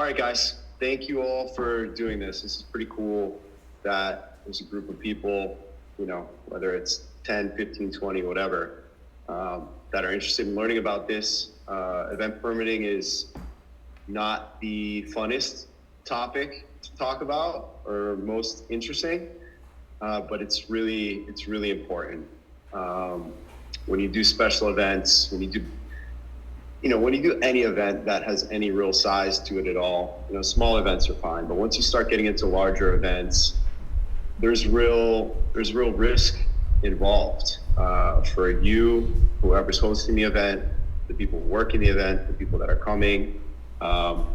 All right, guys. Thank you all for doing this. This is pretty cool that there's a group of people, whether it's 10, 15, 20, whatever, that are interested in learning about this. Event permitting is not the funnest topic to talk about or most interesting, but it's really important. When you do special events, when you do any event that has any real size to it at all, small events are fine. But once you start getting into larger events, there's real risk involved for you, whoever's hosting the event, the people working the event, the people that are coming. And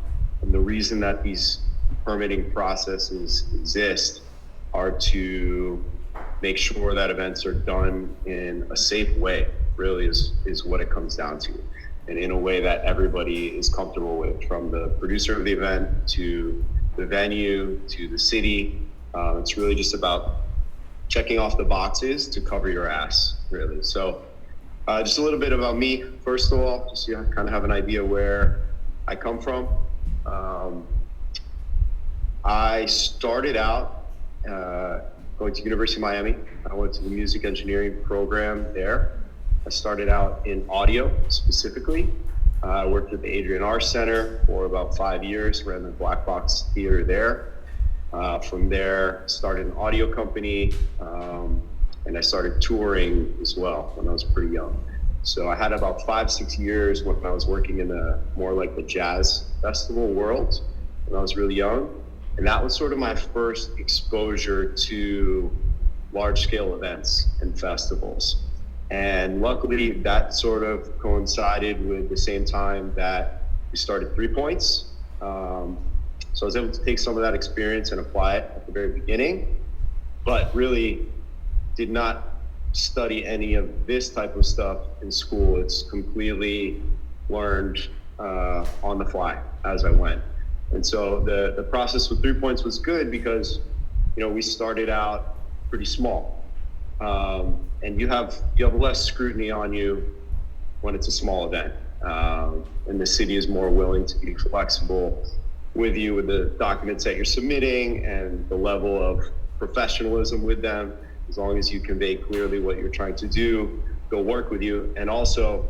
the reason that these permitting processes exist are to make sure that events are done in a safe way, really is what it comes down to. And in a way that everybody is comfortable with, from the producer of the event to the venue to the city. It's really just about checking off the boxes to cover your ass, really. So just a little bit about me, first of all, just so you kind of have an idea where I come from. I started out going to University of Miami. I went to the music engineering program there. I started out in audio specifically. I worked at the Adrian R Center for about 5 years, ran the Black Box Theater there. From there, started an audio company, and I started touring as well when I was pretty young. So I had about 5-6 years when I was working in more like the jazz festival world when I was really young. And that was sort of my first exposure to large scale events and festivals. And luckily that sort of coincided with the same time that we started 3 Points. So I was able to take some of that experience and apply it at the very beginning, but really did not study any of this type of stuff in school. It's completely learned on the fly as I went. And so the process with 3 Points was good because, we started out pretty small. And you have less scrutiny on you when it's a small event. And the city is more willing to be flexible with you with the documents that you're submitting and the level of professionalism with them. As long as you convey clearly what you're trying to do, they'll work with you. And also,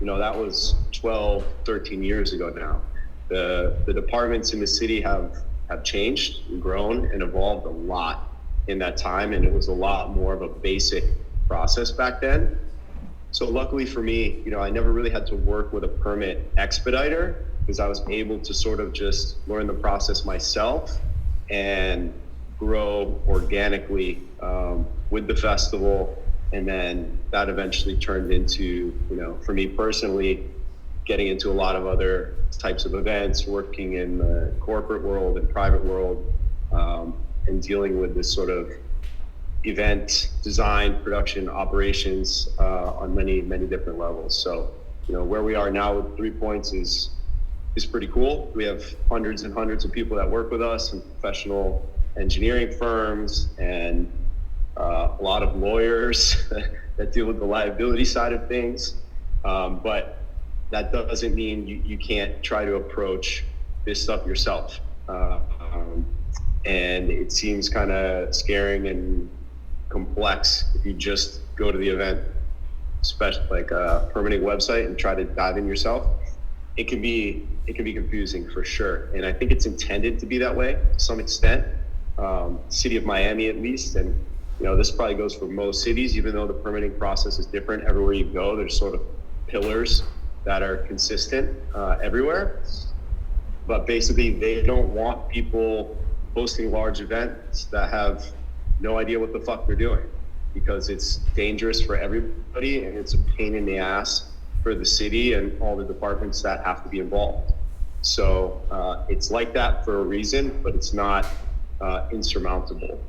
that was 12, 13 years ago now. The departments in the city have changed and grown and evolved a lot in that time, and it was a lot more of a basic process back then. So luckily for me, I never really had to work with a permit expediter because I was able to sort of just learn the process myself and grow organically with the festival. And then that eventually turned into, for me personally, getting into a lot of other types of events, working in the corporate world and private world, and dealing with this sort of event design, production, operations on many, many different levels. So, where we are now with 3 Points is pretty cool. We have hundreds and hundreds of people that work with us and professional engineering firms and a lot of lawyers that deal with the liability side of things. But that doesn't mean you can't try to approach this stuff yourself. And it seems kind of scaring and complex if you just go to the event, especially like a permitting website, and try to dive in yourself. It can be confusing for sure. And I think it's intended to be that way to some extent. City of Miami, at least. And, this probably goes for most cities, even though the permitting process is different everywhere you go. There's sort of pillars that are consistent everywhere. But basically, they don't want people hosting large events that have no idea what the fuck they're doing, because it's dangerous for everybody and it's a pain in the ass for the city and all the departments that have to be involved. So it's like that for a reason, but it's not insurmountable.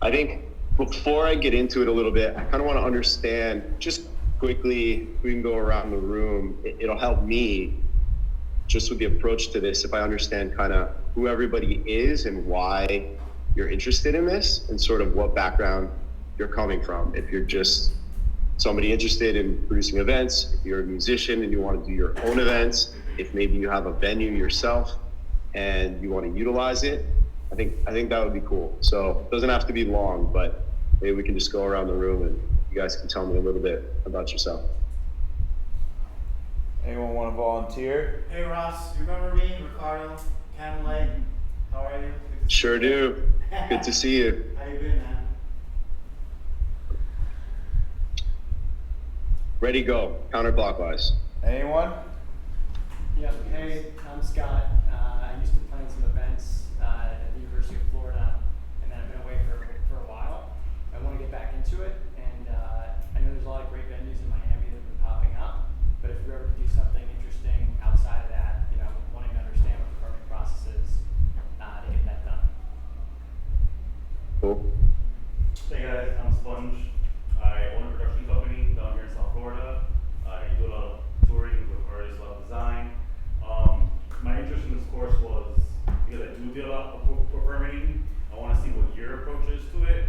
I think before I get into it a little bit, I kind of want to understand just quickly, we can go around the room. It'll help me just with the approach to this if I understand kind of who everybody is and why you're interested in this and sort of what background you're coming from. If you're just somebody interested in producing events, if you're a musician and you want to do your own events, if maybe you have a venue yourself, and you want to utilize it, I think that would be cool. So it doesn't have to be long, but maybe we can just go around the room and you guys can tell me a little bit about yourself. Anyone want to volunteer? Hey Ross, you remember me, Ricardo, Canley? How are you? Sure do. Good to see you. How you been, man? Ready, go. Counterclockwise. Anyone? Yep. Hey, I'm Scott. I used to plan some events at the University of Florida, and then I've been away for a while. I want to get back into it, and I know there's a lot of great venues in Miami that have been popping up. But if we ever do something interesting outside of that, wanting to understand what the permit process is to get that done. Cool. Hey guys, I'm Sponge. I own a production company down here in South Florida. I do a lot of touring with artists, a lot of design. My interest in this course was because I do deal a lot for permitting. I want to see what your approach is to it,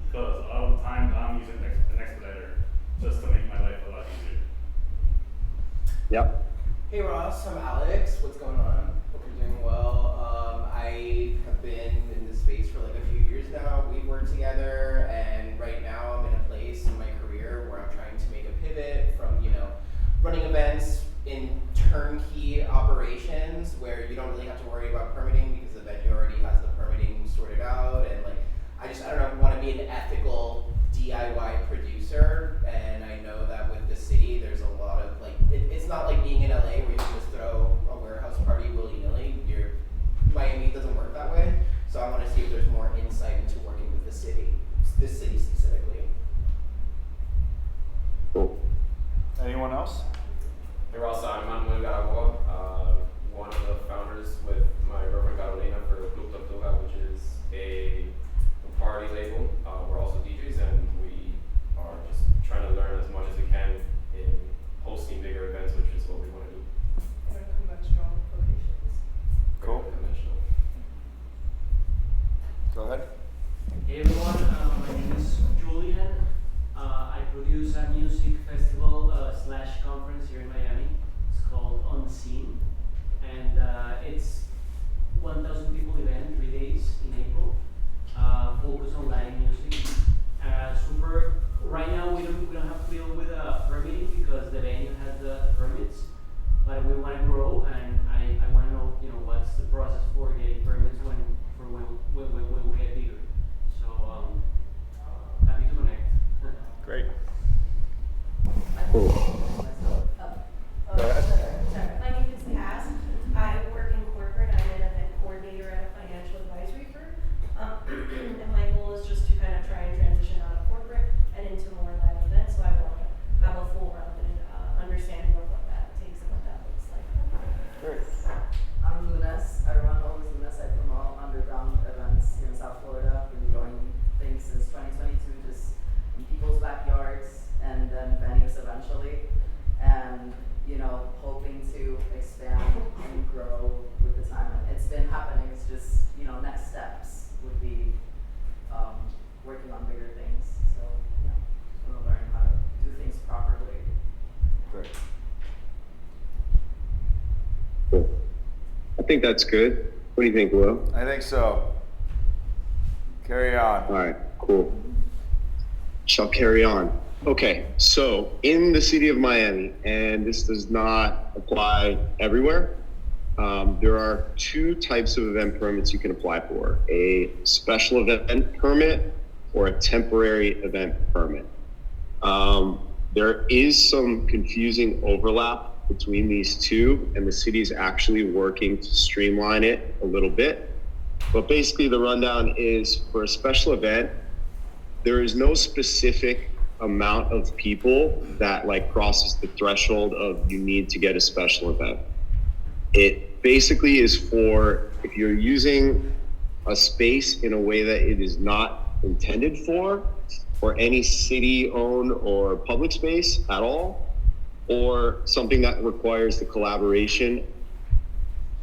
because a lot of the time I'm using an expediter just to make my life a lot easier. Yep. Hey Ross, I'm Alex. What's going on? Hope you're doing well. I have been in this space for like a few years now. We've worked together, and right now I'm in a place in my career where I'm trying to make a pivot from, running events in turnkey operations where you don't really have to worry about permitting because the venue already has the permitting sorted out, and I don't know, want to be an ethical DIY producer. And I know that with the city, there's a lot of it's not like being in LA where you can just throw a warehouse party willy-nilly. Miami doesn't work that way. So I want to see if there's more insight into working with this city specifically. Cool. Anyone else? Hey Ross, I'm Manuel Garagua, one of the founders with my girlfriend Carolina for Club Tortuga, which is a party label. We're also DJs, and we are just trying to learn as much as we can in hosting bigger events, which is what we want to do. In conventional locations. Cool. Very conventional. Go ahead. Hey everyone, my name is Julian. I produce a music festival / conference here in Miami. It's called Unseen, and it's 1,000 people event, 3 days in April. Focus on live music. Right now we don't have to deal with permitting because the venue has the permits, but we want to grow, and I want to know what's the process for getting permits when we get bigger. So happy to connect. Great. Cool. Go ahead. My name is Cass. I work in corporate. I'm an event coordinator at a financial advisory firm. And my goal is just to kind of try and transition out of corporate and into more live events. So I want to have a full rounded understanding of what that takes and what that looks like. Great. I'm Lunas. I run Always Lunas. I promote underground events here in South Florida. Been doing things since 2022, just in people's backyards and then venues eventually. And hoping to expand and grow with the time. And it's been happening. It's just, next steps would be working on bigger things. So yeah, just want to learn how to do things properly. Great. Cool. I think that's good. What do you think, Will? I think so. Carry on. All right, cool. Shall carry on. Okay, so in the city of Miami, and this does not apply everywhere, there are two types of event permits you can apply for: a special event permit or a temporary event permit. There is some confusing overlap between these two, and the city is actually working to streamline it a little bit. But basically the rundown is, for a special event, there is no specific amount of people that crosses the threshold of you need to get a special event. It basically is for if you're using a space in a way that it is not intended for, or any city-owned or public space at all, or something that requires the collaboration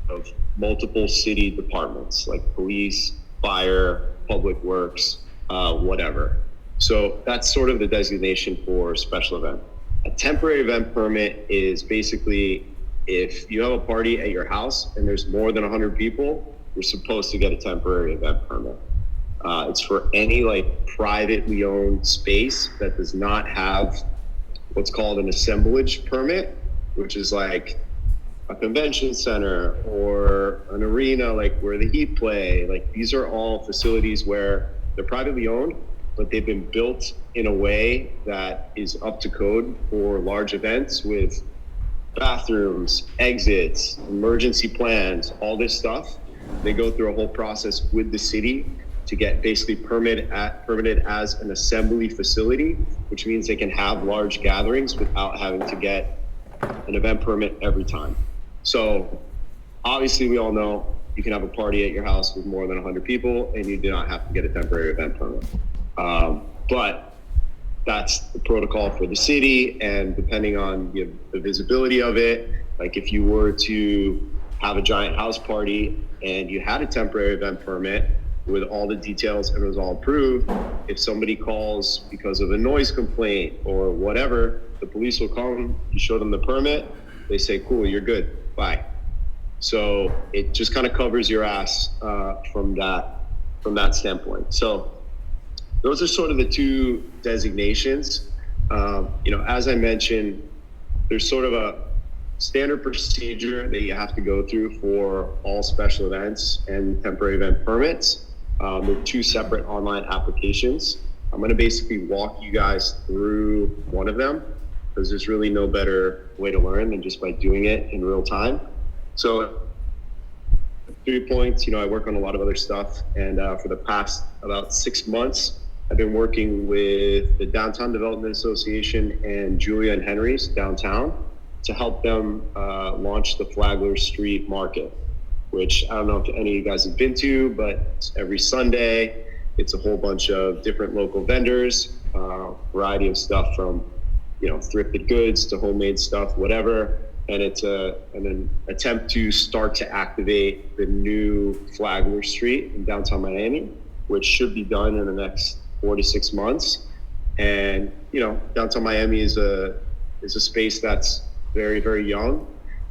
of multiple city departments like police, fire, public works, whatever. So that's sort of the designation for special event. A temporary event permit is basically if you have a party at your house and there's more than 100 people, you're supposed to get a temporary event permit. It's for any like privately owned space that does not have what's called an assemblage permit, which is like a convention center or an arena, like where the Heat play. Like these are all facilities where they're privately owned, but they've been built in a way that is up to code for large events with bathrooms, exits, emergency plans, all this stuff. They go through a whole process with the city to get basically permitted as an assembly facility, which means they can have large gatherings without having to get an event permit every time. So obviously we all know you can have a party at your house with more than 100 people and you do not have to get a temporary event permit. But that's the protocol for the city, and depending on the visibility of it, like if you were to have a giant house party and you had a temporary event permit with all the details and it was all approved, if somebody calls because of a noise complaint or whatever, the police will come, you show them the permit, they say, cool, you're good, bye. So it just kind of covers your ass from that standpoint. So those are sort of the two designations. As I mentioned, there's sort of a standard procedure that you have to go through for all special events and temporary event permits. There are two separate online applications. I'm going to basically walk you guys through one of them because there's really no better way to learn than just by doing it in real time. So 3 points, I work on a lot of other stuff. And for the past about 6 months, I've been working with the Downtown Development Association and Julia and Henry's downtown to help them launch the Flagler Street Market, which I don't know if any of you guys have been to, but every Sunday, it's a whole bunch of different local vendors, variety of stuff from, thrifted goods to homemade stuff, whatever. And it's an attempt to start to activate the new Flagler Street in downtown Miami, which should be done in the next 4 to 6 months. And, downtown Miami is a space that's very, very young.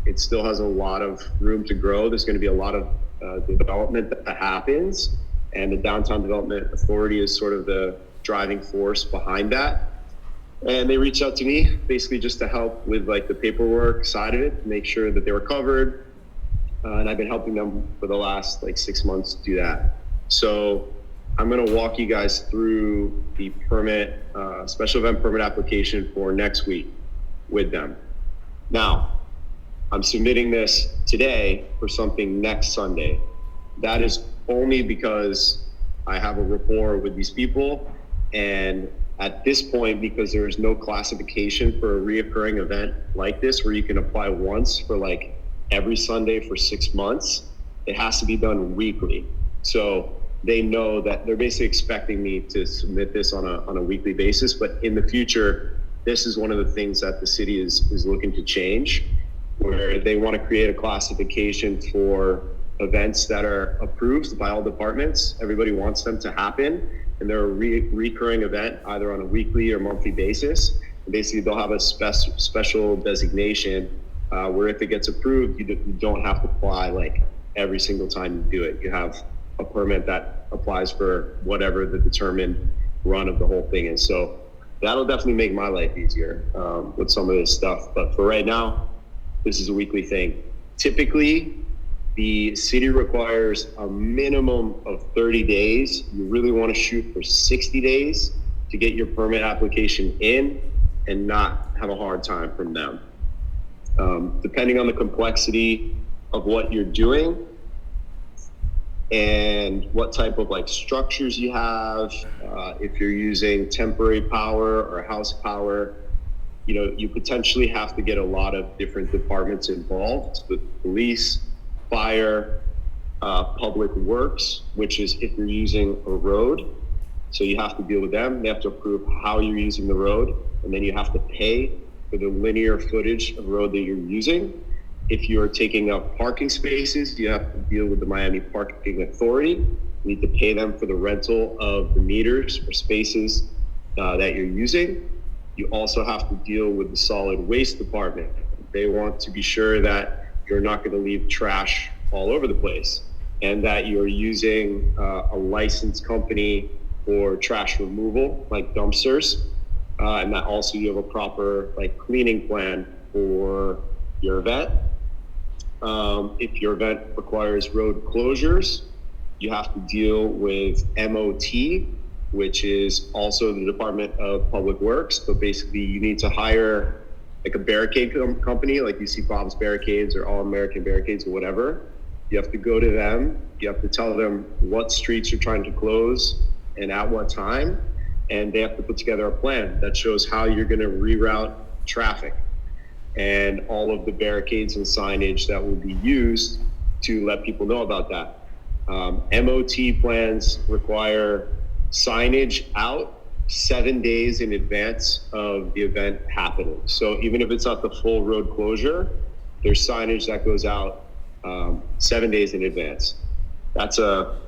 It still has a lot of room to grow. There's going to be a lot of development that happens. And the Downtown Development Authority is sort of the driving force behind that. And they reached out to me basically just to help with like the paperwork side of it, make sure that they were covered. And I've been helping them for the last 6 months to do that. So I'm going to walk you guys through the permit, special event permit application for next week with them. Now, I'm submitting this today for something next Sunday. That is only because I have a rapport with these people, and at this point, because there is no classification for a reoccurring event like this where you can apply once for every Sunday for 6 months, it has to be done weekly. So they know that they're basically expecting me to submit this on a weekly basis, but in the future, this is one of the things that the city is looking to change, where they want to create a classification for events that are approved by all departments. Everybody wants them to happen, and they're a recurring event either on a weekly or monthly basis. And basically, they'll have a special designation where if it gets approved, you don't have to apply every single time you do it. You have a permit that applies for whatever the determined run of the whole thing is. So that'll definitely make my life easier with some of this stuff. But for right now, this is a weekly thing. Typically, the city requires a minimum of 30 days. You really want to shoot for 60 days to get your permit application in and not have a hard time from them. Depending on the complexity of what you're doing and what type of structures you have, if you're using temporary power or house power, you potentially have to get a lot of different departments involved with police, fire, public works, which is if you're using a road. So you have to deal with them. They have to approve how you're using the road, and then you have to pay for the linear footage of road that you're using. If you're taking up parking spaces, you have to deal with the Miami Parking Authority. You need to pay them for the rental of the meters or spaces that you're using. You also have to deal with the solid waste department. They want to be sure that you're not going to leave trash all over the place, and that you're using a licensed company for trash removal, like dumpsters, and that also you have a proper like cleaning plan for your event. If your event requires road closures, you have to deal with MOT, which is also the Department of Public Works. But basically, you need to hire like a barricade company, like you see Bob's Barricades or All American Barricades or whatever. You have to go to them. You have to tell them what streets you're trying to close and at what time. And they have to put together a plan that shows how you're going to reroute traffic and all of the barricades and signage that will be used to let people know about that. MOT plans require signage out 7 days in advance of the event happening. So even if it's not the full road closure, there's signage that goes out 7 days in advance. That's a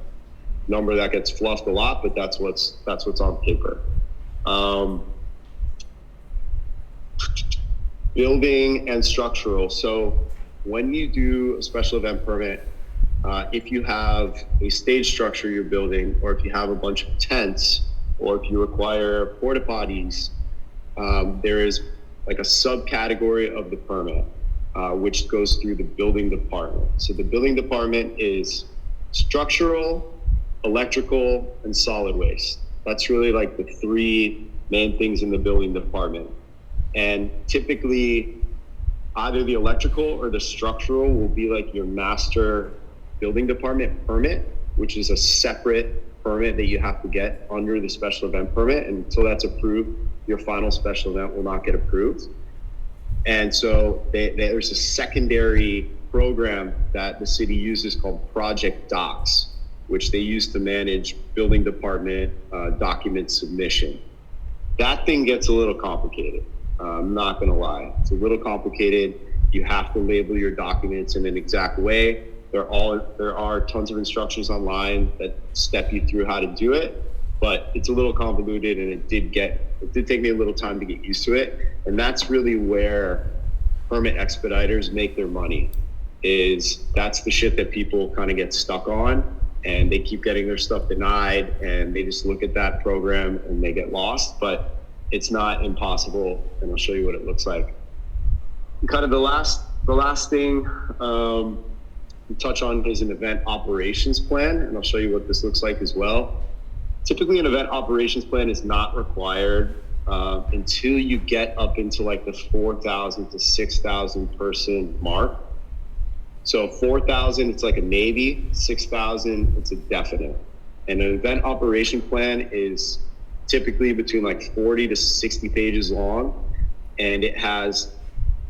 number that gets fluffed a lot, but that's what's on paper. Building and structural. So when you do a special event permit, if you have a stage structure you're building, or if you have a bunch of tents, or if you require porta potties, there is like a subcategory of the permit, which goes through the building department. So the building department is structural, electrical, and solid waste. That's really like the three main things in the building department. And typically, either the electrical or the structural will be like your master building department permit, which is a separate permit that you have to get under the special event permit. And until that's approved, your final special event will not get approved. And so there's a secondary program that the city uses called Project Docs, which they use to manage building department document submission. That thing gets a little complicated. I'm not gonna lie, it's a little complicated. You have to label your documents in an exact way. There are tons of instructions online that step you through how to do it, but it's a little convoluted, and it did take me a little time to get used to it. And that's really where permit expediters make their money, is that's the shit that people kind of get stuck on, and they keep getting their stuff denied, and they just look at that program and they get lost. But it's not impossible, and I'll show you what it looks like. And kind of the last thing we touch on is an event operations plan, and I'll show you what this looks like as well. Typically, an event operations plan is not required until you get up into like the 4,000 to 6,000 person mark. So 4,000, it's like a maybe. 6,000, it's a definite. And an event operation plan is typically between like 40 to 60 pages long, and it has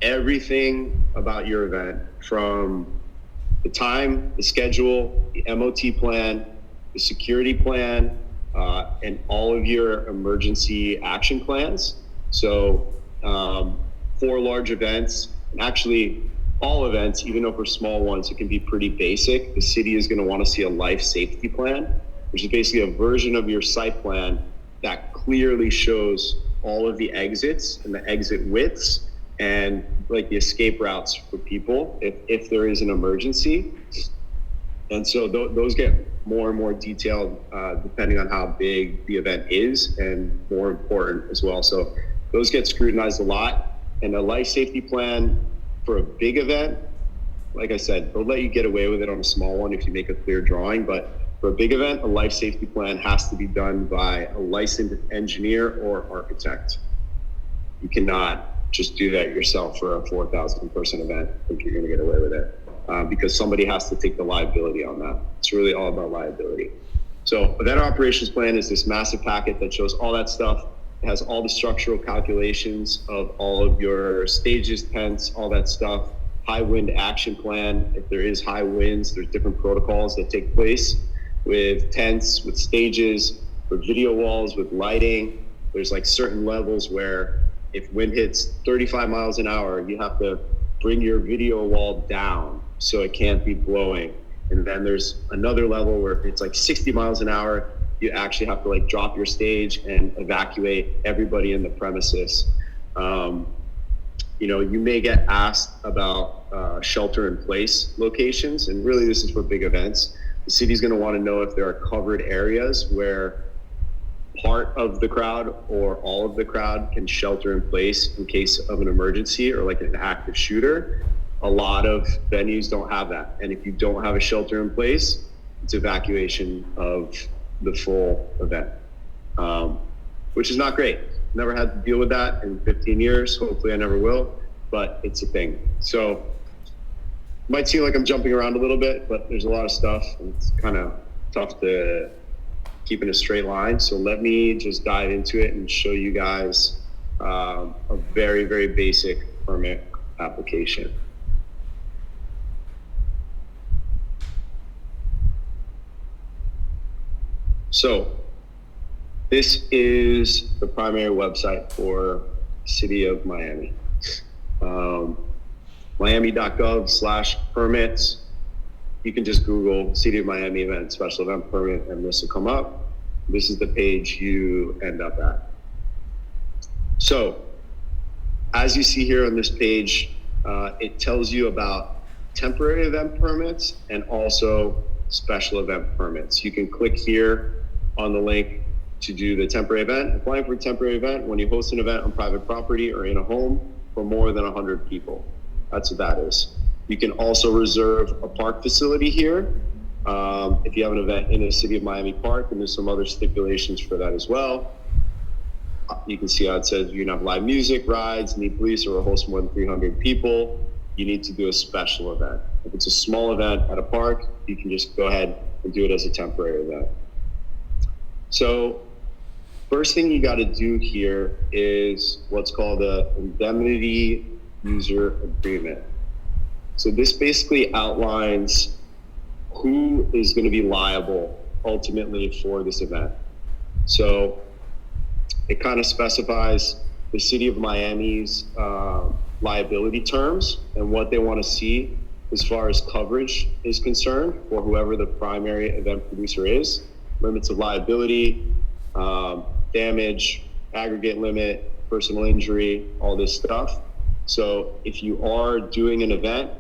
everything about your event, from the time, the schedule, the MOT plan, the security plan, and all of your emergency action plans. So for large events, and actually all events, even though for small ones, it can be pretty basic. The city is gonna wanna see a life safety plan, which is basically a version of your site plan that clearly shows all of the exits and the exit widths and like the escape routes for people if there is an emergency. And so those get more and more detailed depending on how big the event is, and more important as well. So those get scrutinized a lot. And a life safety plan for a big event, like I said, they'll let you get away with it on a small one if you make a clear drawing. But for a big event, a life safety plan has to be done by a licensed engineer or architect. You cannot just do that yourself for a 4,000 person event. I think you're gonna get away with it because somebody has to take the liability on that. It's really all about liability. So event operations plan is this massive packet that shows all that stuff. It has all the structural calculations of all of your stages, tents, all that stuff. High wind action plan. If there is high winds, there's different protocols that take place with tents, with stages, with video walls, with lighting. There's like certain levels where if wind hits 35 miles an hour, you have to bring your video wall down so it can't be blowing. And then there's another level where if it's like 60 miles an hour, you actually have to like drop your stage and evacuate everybody in the premises. You may get asked about shelter-in-place locations, and really this is for big events. The city's going to want to know if there are covered areas where part of the crowd or all of the crowd can shelter in place in case of an emergency or like an active shooter. A lot of venues don't have that. And if you don't have a shelter in place, it's evacuation of the full event, which is not great. Never had to deal with that in 15 years. Hopefully I never will, but it's a thing. So might seem like I'm jumping around a little bit, but there's a lot of stuff and it's kind of tough to keep in a straight line. So let me just dive into it and show you guys a very, very basic permit application. So this is the primary website for City of Miami. Miami.gov/permits. You can just Google City of Miami event, special event permit, and this will come up. This is the page you end up at. So as you see here on this page, it tells you about temporary event permits and also special event permits. You can click here on the link to do the temporary event. Applying for a temporary event when you host an event on private property or in a home for more than 100 people. That's what that is. You can also reserve a park facility here if you have an event in the City of Miami Park, and there's some other stipulations for that as well. You can see how it says you can have live music, rides, need police, or host more than 300 people. You need to do a special event. If it's a small event at a park, you can just go ahead and do it as a temporary event. So first thing you got to do here is what's called a indemnity user agreement. So this basically outlines who is going to be liable ultimately for this event. So it kind of specifies the City of Miami's liability terms and what they want to see as far as coverage is concerned for whoever the primary event producer is, limits of liability, damage, aggregate limit, personal injury, all this stuff. So if you are doing an event,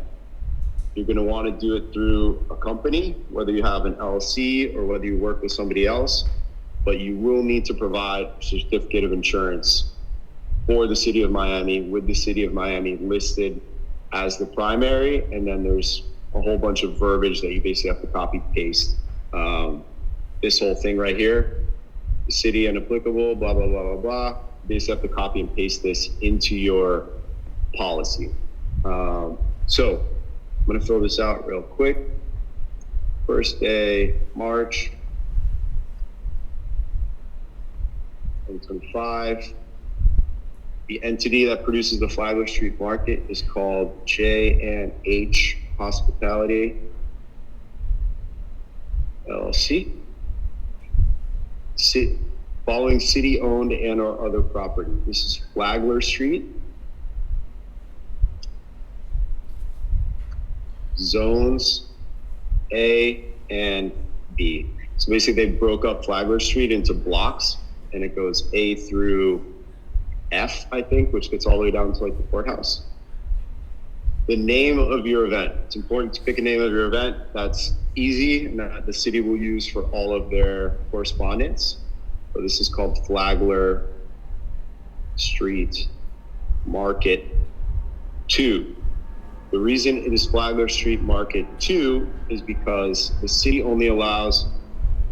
you're going to want to do it through a company, whether you have an LLC or whether you work with somebody else, but you will need to provide a certificate of insurance for the City of Miami with the City of Miami listed as the primary. And then there's a whole bunch of verbiage that you basically have to copy paste. This whole thing right here, the city inapplicable, blah, blah, blah, blah, blah. You basically have to copy and paste this into your policy. So I'm going to fill this out real quick. First day, March 2025. The entity that produces the Flagler Street Market is called J&H Hospitality LLC. Following city-owned and or other property. This is Flagler Street. Zones A and B. So basically they broke up Flagler Street into blocks, and it goes A through F, I think, which gets all the way down to like the courthouse. The name of your event. It's important to pick a name of your event that's easy and that the city will use for all of their correspondence. So this is called Flagler Street Market 2. The reason it is Flagler Street Market 2 is because the city only allows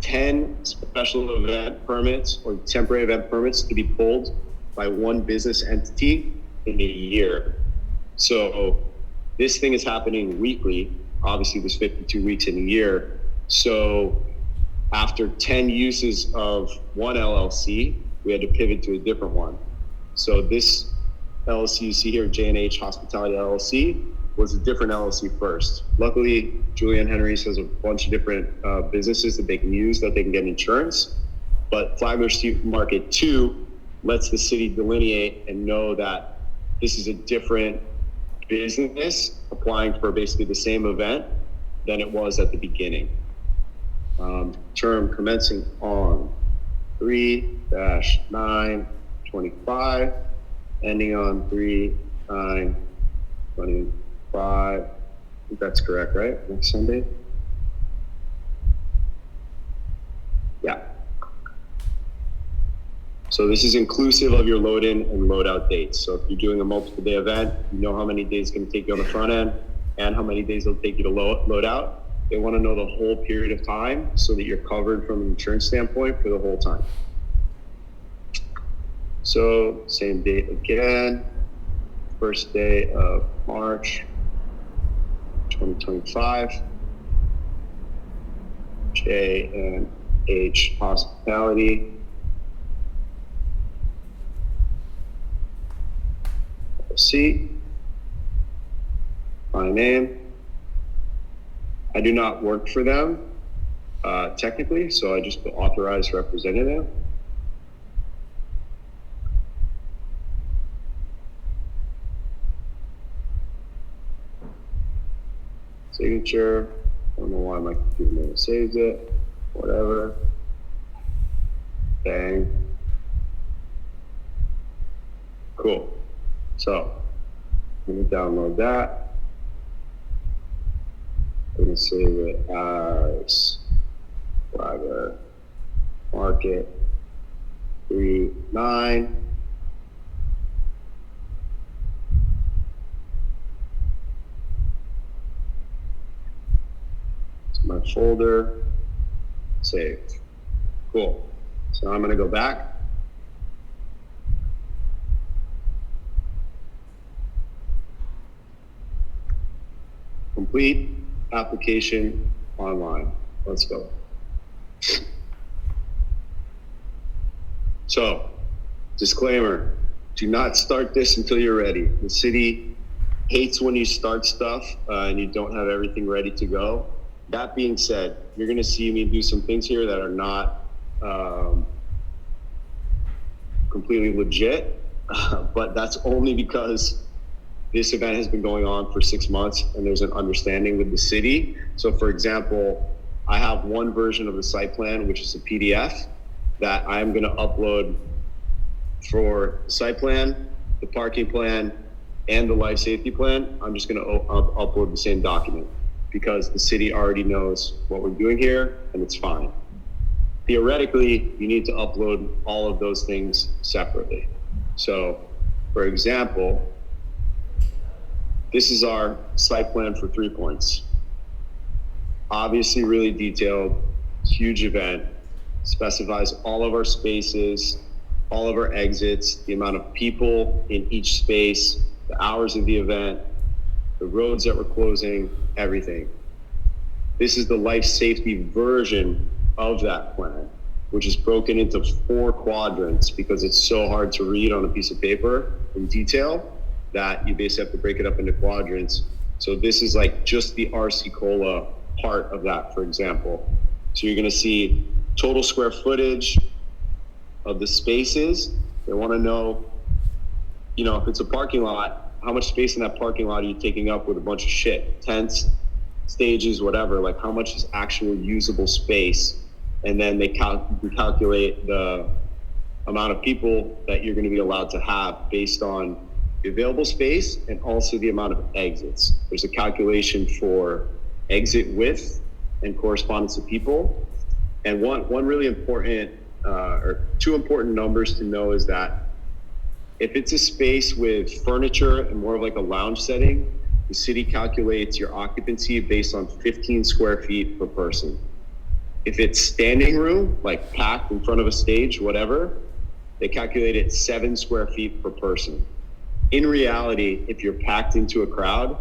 10 special event permits or temporary event permits to be pulled by one business entity in a year. So this thing is happening weekly. Obviously there's 52 weeks in a year. So after 10 uses of one LLC, we had to pivot to a different one. So this LLC you see here, J&H Hospitality LLC, was a different LLC first. Luckily, Julian Henrys has a bunch of different businesses that they can use that they can get insurance. But Flagler Street Market 2 lets the city delineate and know that this is a different business applying for basically the same event than it was at the beginning. Term commencing on 3-9/25, ending on 3 9/25. I think that's correct, right? Next Sunday? Yeah. So this is inclusive of your load in and load out dates. So if you're doing a multiple day event, you know how many days it's going to take you on the front end and how many days it'll take you to load out. They want to know the whole period of time so that you're covered from an insurance standpoint for the whole time. So same date again, first day of March 2025. J and H Hospitality. C. My name. I do not work for them technically, so I just put authorized representative. Signature. I don't know why my computer never saves it. Whatever. Bang. Cool. So let me download that. I'm going to save it as private market 39. It's my folder. Saved. Cool. So I'm going to go back. Complete application online. Let's go. So, disclaimer, do not start this until you're ready. The city hates when you start stuff and you don't have everything ready to go. That being said, you're gonna see me do some things here that are not completely legit, but that's only because this event has been going on for 6 months and there's an understanding with the city. So for example, I have one version of the site plan, which is a PDF that I'm gonna upload for the site plan, the parking plan, and the life safety plan. I'm just gonna upload the same document because the city already knows what we're doing here and it's fine. Theoretically, you need to upload all of those things separately. So for example, this is our site plan for 3 Points. Obviously really detailed, huge event, specifies all of our spaces, all of our exits, the amount of people in each space, the hours of the event, the roads that we're closing, everything. This is the life safety version of that plan, which is broken into 4 quadrants because it's so hard to read on a piece of paper in detail that you basically have to break it up into quadrants. So this is like just the RC Cola part of that, for example. So you're gonna see total square footage of the spaces. They wanna know, you know, if it's a parking lot, how much space in that parking lot are you taking up with a bunch of shit, tents, stages, whatever, like how much is actual usable space? And then they calculate the amount of people that you're gonna be allowed to have based on the available space and also the amount of exits. There's a calculation for exit width and correspondence of people. And one really important, or 2 important numbers to know is that if it's a space with furniture and more of like a lounge setting, the city calculates your occupancy based on 15 square feet per person. If it's standing room, like packed in front of a stage, whatever, they calculate it 7 square feet per person. In reality, if you're packed into a crowd,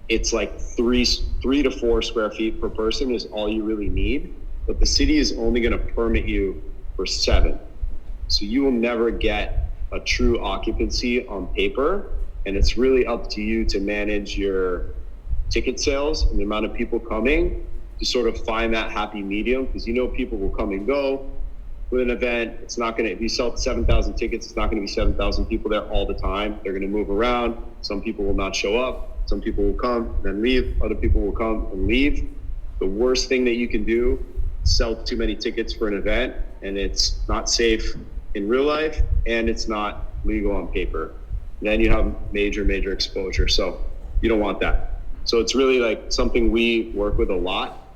it's like 3 to 4 square feet per person is all you really need. But the city is only going to permit you for 7. So you will never get a true occupancy on paper. And it's really up to you to manage your ticket sales and the amount of people coming to sort of find that happy medium, because you know people will come and go. With an event, it's not gonna, if you sell 7,000 tickets, it's not gonna be 7,000 people there all the time. They're gonna move around. Some people will not show up. Some people will come and then leave. Other people will come and leave. The worst thing that you can do, sell too many tickets for an event, and it's not safe in real life and it's not legal on paper. then you have major exposure. So you don't want that. So it's really like something we work with a lot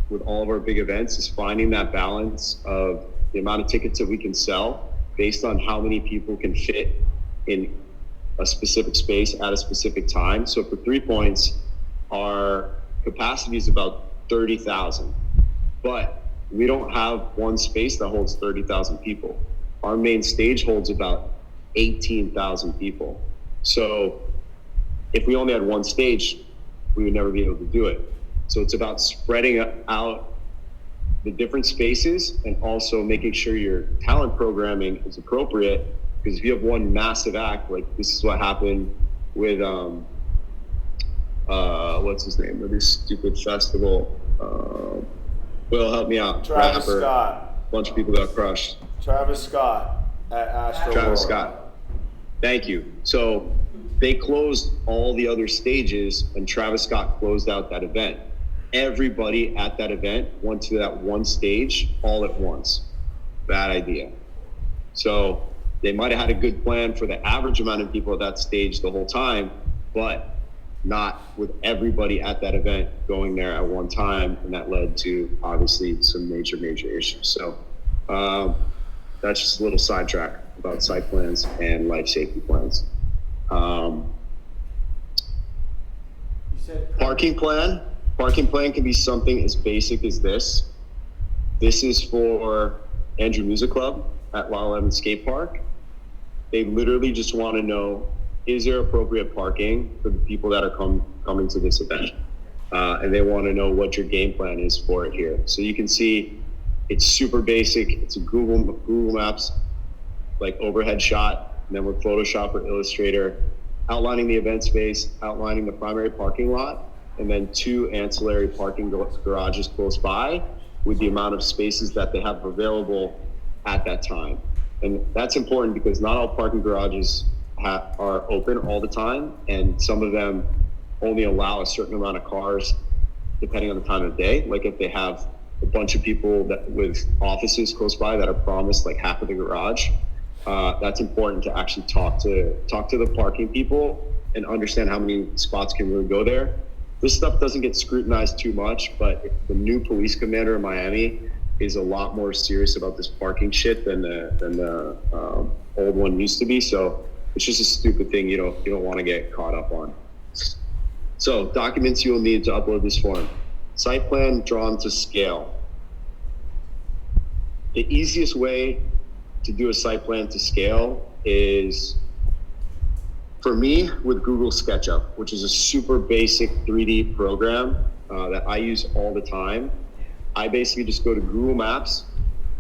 with all of our big events, is finding that balance of the amount of tickets that we can sell based on how many people can fit in a specific space at a specific time. So for 3 Points, our capacity is about 30,000, but we don't have one space that holds 30,000 people. Our main stage holds about 18,000 people. So if we only had one stage, we would never be able to do it. So it's about spreading out the different spaces and also making sure your talent programming is appropriate. Because if you have one massive act, like this is what happened with, what's his name, with this stupid festival. Will, help me out. Travis Rapper. Scott. A bunch of people got crushed. Travis Scott at Astro Travis World. Scott. Thank you. So they closed all the other stages and Travis Scott closed out that event. Everybody at that event went to that one stage all at once. Bad idea. So they might have had a good plan for the average amount of people at that stage the whole time, but not with everybody at that event going there at one time. And that led to obviously some major issues. So that's just a little sidetrack about site plans and life safety plans. You said Parking plan can be something as basic as this. This is for Andrew Music Club at Lyle Evans Skate Park. They literally just want to know, is there appropriate parking for the people that are coming to this event? And they want to know what your game plan is for it here. So you can see it's super basic. It's a Google Maps, like overhead shot, and then with Photoshop or Illustrator, outlining the event space, outlining the primary parking lot, and then 2 ancillary parking garages close by with the amount of spaces that they have available at that time. And that's important because not all parking garages are open all the time, and some of them only allow a certain amount of cars depending on the time of day. Like if they have a bunch of people that with offices close by that are promised like half of the garage, that's important to actually talk to the parking people and understand how many spots can really go there. This stuff doesn't get scrutinized too much, but the new police commander in Miami is a lot more serious about this parking shit than the old one used to be. So it's just a stupid thing you don't want to get caught up on. So documents you will need to upload this form. Site plan drawn to scale. The easiest way to do a site plan to scale is, for me, with Google SketchUp, which is a super basic 3D program that I use all the time. I basically just go to Google Maps,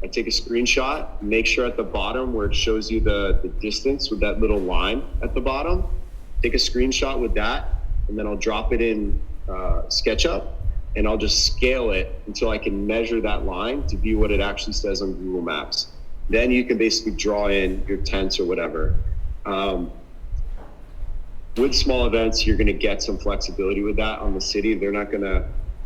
I take a screenshot, make sure at the bottom where it shows you the distance with that little line at the bottom, take a screenshot with that, and then I'll drop it in SketchUp, and I'll just scale it until I can measure that line to be what it actually says on Google Maps. Then you can basically draw in your tents or whatever. With small events, you're gonna get some flexibility with that on the city. They're not gonna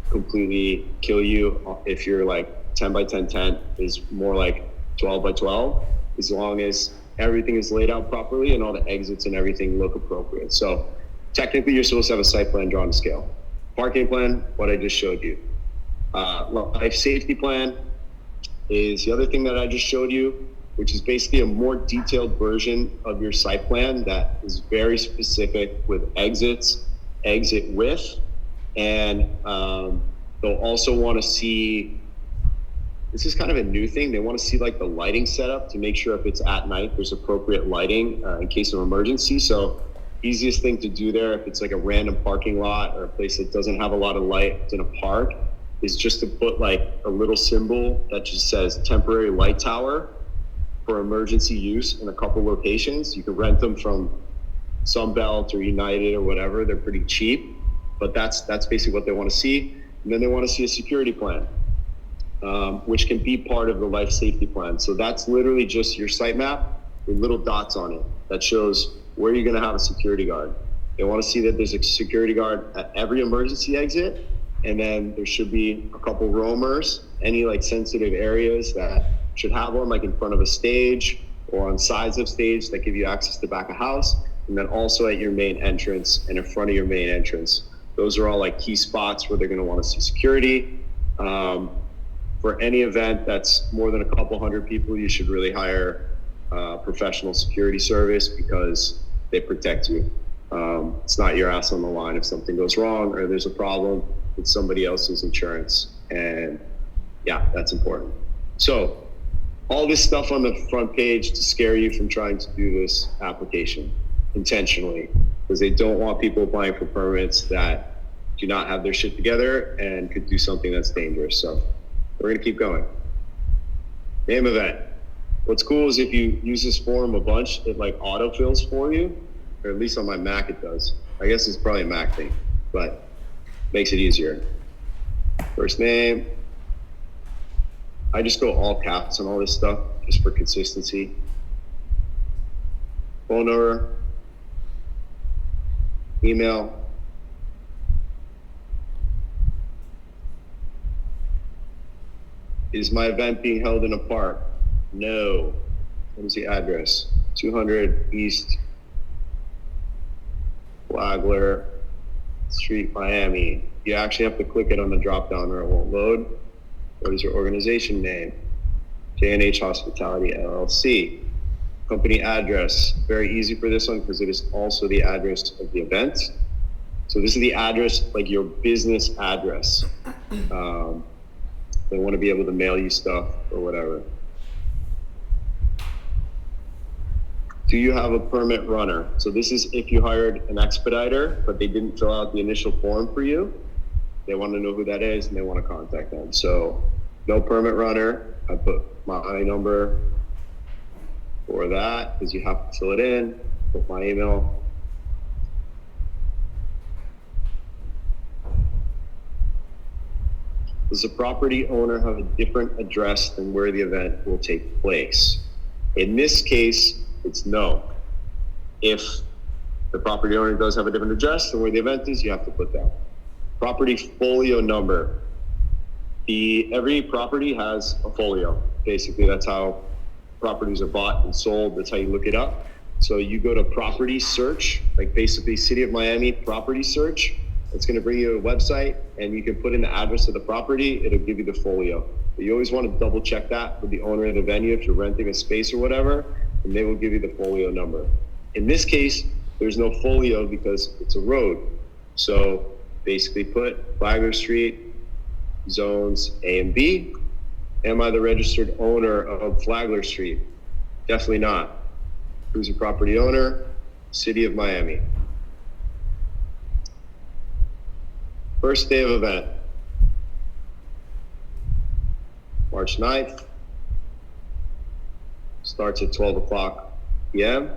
completely kill you if you're like 10 by 10 tent is more like 12 by 12, as long as everything is laid out properly and all the exits and everything look appropriate. So technically you're supposed to have a site plan drawn to scale. Parking plan, what I just showed you. Life safety plan is the other thing that I just showed you, which is basically a more detailed version of your site plan that is very specific with exits, exit width, and they'll also want to see, this is kind of a new thing, they want to see like the lighting setup to make sure if it's at night there's appropriate lighting in case of emergency. So easiest thing to do there, if it's like a random parking lot or a place that doesn't have a lot of light in a park, is just to put like a little symbol that just says temporary light tower for emergency use in a couple locations. You can rent them from Sunbelt or United or whatever. They're pretty cheap, but that's basically what they want to see. And then they want to see a security plan, which can be part of the life safety plan. So that's literally just your site map with little dots on it that shows where you're going to have a security guard. They want to see that there's a security guard at every emergency exit, and then there should be a couple roamers, any like sensitive areas that should have one, like in front of a stage or on sides of stage that give you access to back of house. and then also at your main entrance and in front of your main entrance. Those are all like key spots where they're going to want to see security. For any event that's more than a couple hundred people, you should really hire professional security service because they protect you. It's not your ass on the line if something goes wrong or there's a problem with somebody else's insurance. And yeah, that's important. So all this stuff on the front page to scare you from trying to do this application intentionally, because they don't want people applying for permits that do not have their shit together and could do something that's dangerous. So we're gonna keep going. Name event. What's cool is if you use this form a bunch, it like autofills for you, or at least on my Mac it does. I guess it's probably a Mac thing, but makes it easier. First name. I just go all caps on all this stuff just for consistency. Phone number, email. Is my event being held in a park? No. What is the address? 200 East Flagler Street, Miami. You actually have to click it on the drop down or it won't load. What is your organization name? J&H Hospitality LLC. Company address. Very easy for this one because it is also the address of the event. So this is the address, like your business address. They want to be able to mail you stuff or whatever. Do you have a permit runner? So this is if you hired an expediter, but they didn't fill out the initial form for you. They want to know who that is and they want to contact them. So no permit runner. I put my number for that because you have to fill it in. Put my email. Does the property owner have a different address than where the event will take place? In this case, it's no. If the property owner does have a different address than where the event is, you have to put that. Property folio number. Every property has a folio. Basically, that's how properties are bought and sold. That's how you look it up. So you go to property search, like basically City of Miami property search. It's going to bring you a website and you can put in the address of the property. It'll give you the folio. But you always want to double check that with the owner of the venue if you're renting a space or whatever, and they will give you the folio number. In this case, there's no folio because it's a road. So basically put Flagler Street, zones A and B. Am I the registered owner of Flagler Street? Definitely not. Who's the property owner? City of Miami. First day of event, March 9th, starts at 12 o'clock p.m.,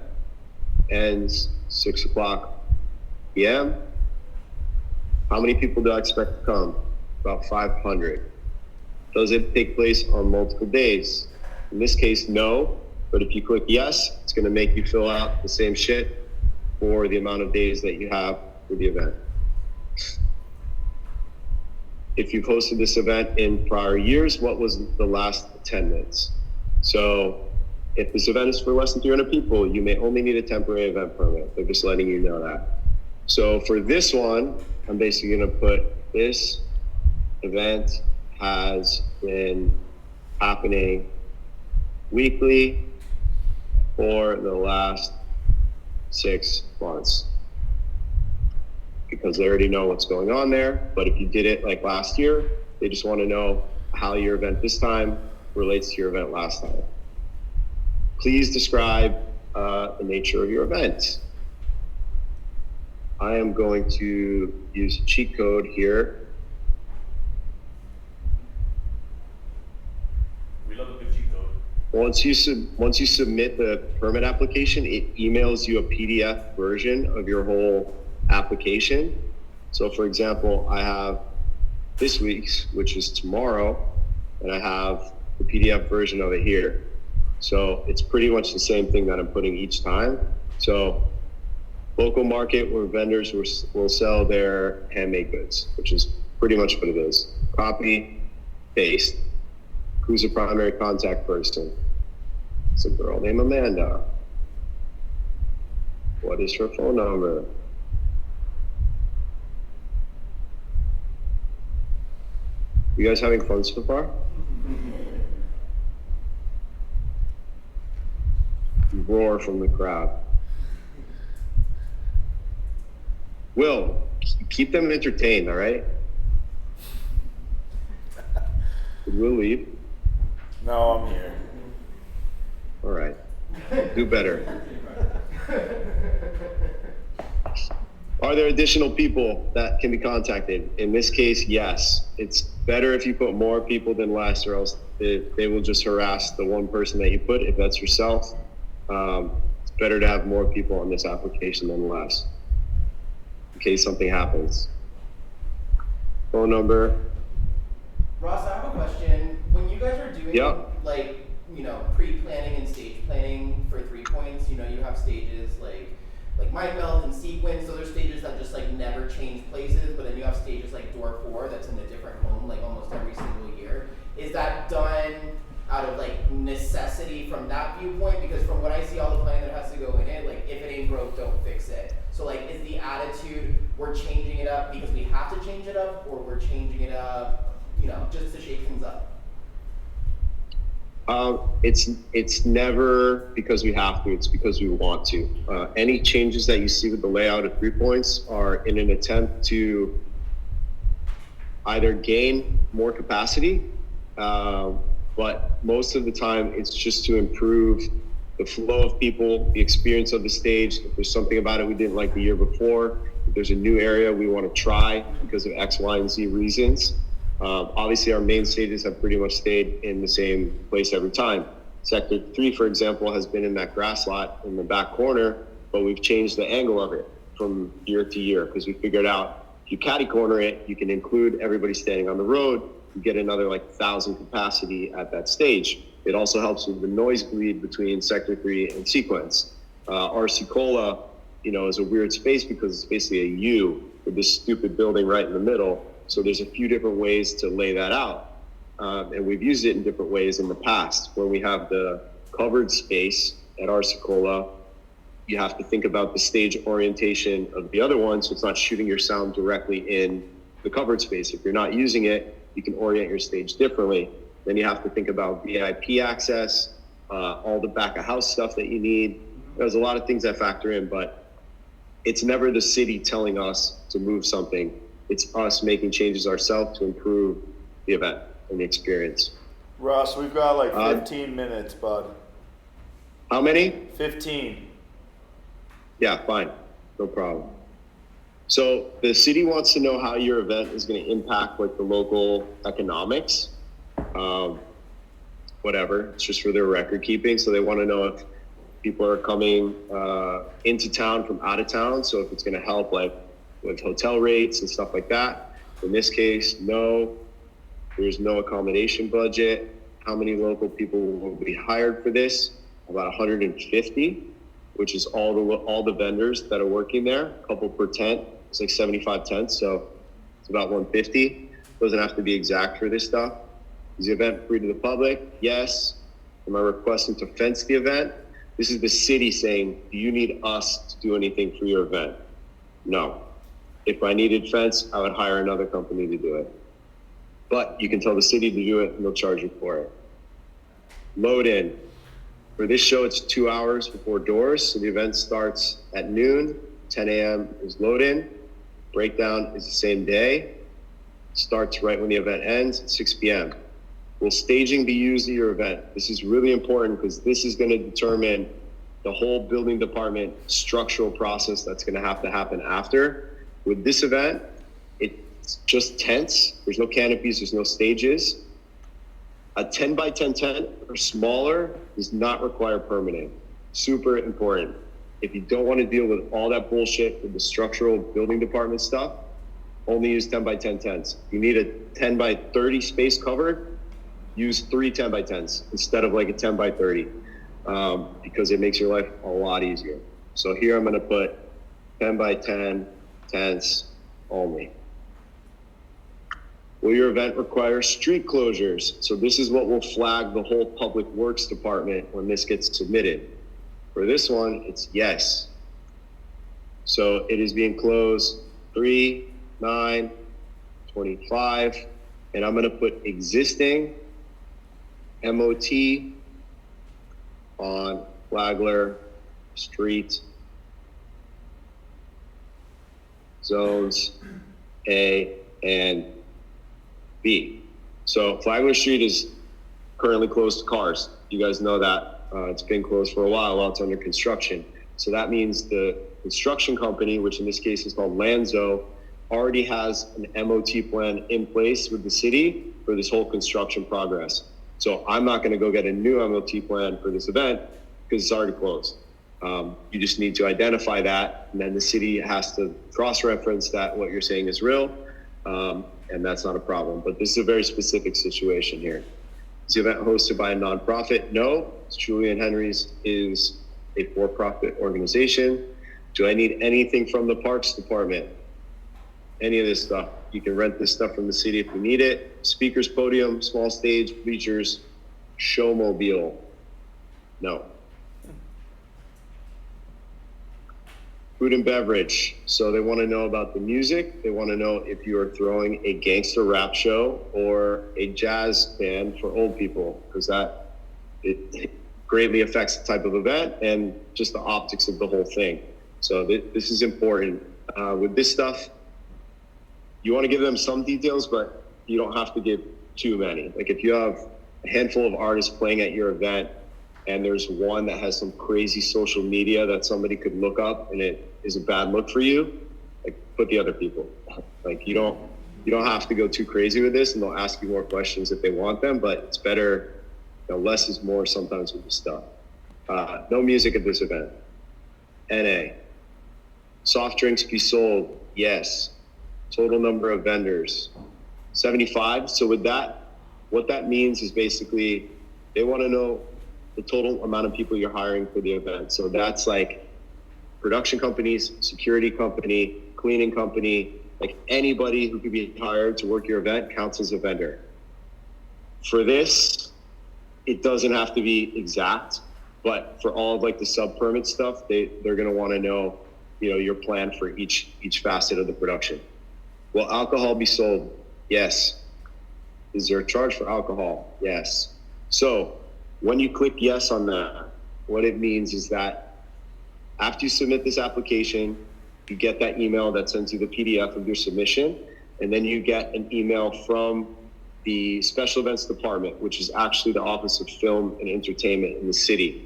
ends 6 o'clock p.m. How many people do I expect to come? About 500. Does it take place on multiple days? In this case, no, but if you click yes, it's gonna make you fill out the same shit for the amount of days that you have for the event. If you've hosted this event in prior years, what was the last attendance? So if this event is for less than 300 people, you may only need a temporary event permit. They're just letting you know that. So for this one, I'm basically gonna put this event has been happening weekly for the last 6 months. Because they already know what's going on there. But if you did it like last year, they just want to know how your event this time relates to your event last time. Please describe the nature of your event. I am going to use a cheat code here. We love a good cheat code. Once you submit the permit application, it emails you a PDF version of your whole application. So for example, I have this week's, which is tomorrow, and I have the PDF version of it here. So it's pretty much the same thing that I'm putting each time. So local market where vendors will sell their handmade goods, which is pretty much what it is. Copy, paste. Who's the primary contact person? It's a girl named Amanda. What is her phone number? You guys having fun so far? Roar from the crowd. Will, keep them entertained, all right? Did Will leave? No, I'm here. All right. Do better. Are there additional people that can be contacted? In this case, yes. It's better if you put more people than less, or else they will just harass the one person that you put, if that's yourself. It's better to have more people on this application than less, in case something happens. Phone number. Ross, I have a question. When you guys are doing Yep. like, pre-planning and stage planning for 3 points, you have stages like mind melt and sequence. So there's stages that just like never change places, but then you have stages like door 4 that's in a different home like almost every single year. Is that done out of like necessity from that viewpoint? Because from what I see, all the planning that has to go in it, like if it ain't broke, don't fix it. So like, is the attitude we're changing it up because we have to change it up, or we're changing it up, just to shake things up? It's never because we have to, it's because we want to. Any changes that you see with the layout of 3 points are in an attempt to either gain more capacity, but most of the time it's just to improve the flow of people, the experience of the stage. If there's something about it we didn't like the year before, if there's a new area we want to try because of X, Y, and Z reasons. Obviously, our main stages have pretty much stayed in the same place every time. Sector 3, for example, has been in that grass lot in the back corner, but we've changed the angle of it from year to year because we figured out if you catty corner it, you can include everybody standing on the road, you get another 1,000 capacity at that stage. It also helps with the noise bleed between Sector 3 and Sequence. RC Cola, is a weird space because it's basically a U with this stupid building right in the middle. So there's a few different ways to lay that out. And we've used it in different ways in the past. When we have the covered space at Arsicola, you have to think about the stage orientation of the other one, so it's not shooting your sound directly in the covered space. If you're not using it, you can orient your stage differently. Then you have to think about VIP access, all the back of house stuff that you need. There's a lot of things that factor in, but it's never the city telling us to move something. It's us making changes ourselves to improve the event and the experience. Ross, we've got 15 minutes, bud. How many? 15. Yeah, fine. No problem. So the city wants to know how your event is going to impact the local economics. Whatever. It's just for their record keeping. So they want to know if people are coming into town from out of town. So if it's going to help with hotel rates and stuff like that. In this case, no, there's no accommodation budget. How many local people will be hired for this? About 150, which is all the vendors that are working there, a couple per tent. It's 75 tents, so it's about 150. Doesn't have to be exact for this stuff. Is the event free to the public? Yes. Am I requesting to fence the event? This is the city saying, do you need us to do anything for your event? No. If I needed fence, I would hire another company to do it. But you can tell the city to do it and they'll charge you for it. Load in. For this show, it's 2 hours before doors. So the event starts at noon, 10 a.m. is load in. Breakdown is the same day. Starts right when the event ends at 6 p.m. Will staging be used at your event? This is really important because this is going to determine the whole building department structural process that's going to happen after. With this event, it's just tents. There's no canopies, there's no stages. A 10 by 10 tent or smaller does not require permitting. Super important. If you don't want to deal with all that bullshit with the structural building department stuff, only use 10 by 10 tents. If you need a 10 by 30 space covered, use 3 10 by 10s instead of a 10 by 30 because it makes your life a lot easier. So here I'm going to put 10 by 10 tents only. Will your event require street closures? So this is what will flag the whole public works department when this gets submitted. For this one, it's yes. So it is being closed 3/9/25, and I'm gonna put existing MOT on Flagler Street, zones A and B. So Flagler Street is currently closed to cars. You guys know that. It's been closed for a while it's under construction. So that means the construction company, which in this case is called Lanzo, already has an MOT plan in place with the city for this whole construction progress. So I'm not gonna go get a new MOT plan for this event because it's already closed. You just need to identify that, and then the city has to cross-reference that what you're saying is real, and that's not a problem. But this is a very specific situation here. Is the event hosted by a nonprofit? No. Julian Henry's is a for-profit organization. Do I need anything from the Parks Department? Any of this stuff? You can rent this stuff from the city if you need it. Speakers podium, small stage, bleachers, showmobile. No. Food and beverage. So they want to know about the music. They want to know if you are throwing a gangster rap show or a jazz band for old people, because it greatly affects the type of event and just the optics of the whole thing. So this is important. With this stuff, you want to give them some details, but you don't have to give too many. Like if you have a handful of artists playing at your event, and there's one that has some crazy social media that somebody could look up and it is a bad look for you, like put the other people. Like you don't have to go too crazy with this, and they'll ask you more questions if they want them, but it's better, less is more sometimes with this stuff. No music at this event. NA. Soft drinks be sold, yes. Total number of vendors, 75. So with that, what that means is basically they want to know the total amount of people you're hiring for the event. So that's like production companies, security company, cleaning company, like anybody who could be hired to work your event counts as a vendor. For this, it doesn't have to be exact, but for all of like the sub-permit stuff, they're gonna wanna know, your plan for each facet of the production. Will alcohol be sold? Yes. Is there a charge for alcohol? Yes. So when you click yes on that, what it means is that after you submit this application, you get that email that sends you the PDF of your submission, and then you get an email from the Special Events Department, which is actually the Office of Film and Entertainment in the city.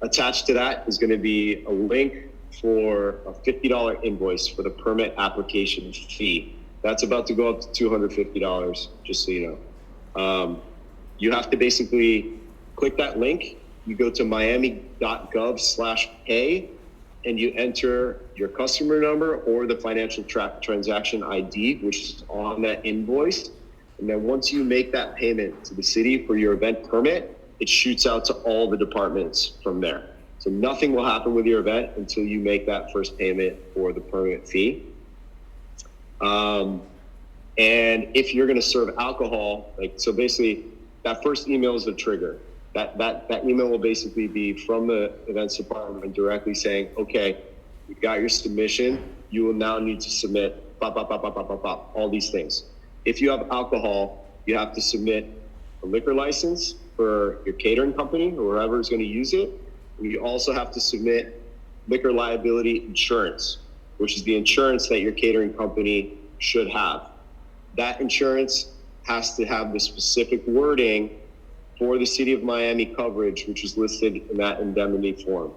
Attached to that is going to be a link for a $50 invoice for the permit application fee. That's about to go up to $250, just so you know. You have to basically click that link, you go to miami.gov/pay, and you enter your customer number or the financial transaction ID, which is on that invoice. And then once you make that payment to the city for your event permit, it shoots out to all the departments from there. So nothing will happen with your event until you make that first payment for the permit fee. And if you're gonna serve alcohol, so basically that first email is the trigger. That email will basically be from the events department directly saying, okay, we got your submission. You will now need to submit all these things. If you have alcohol, you have to submit a liquor license for your catering company or whoever is going to use it. And you also have to submit liquor liability insurance, which is the insurance that your catering company should have. That insurance has to have the specific wording for the City of Miami coverage, which is listed in that indemnity form.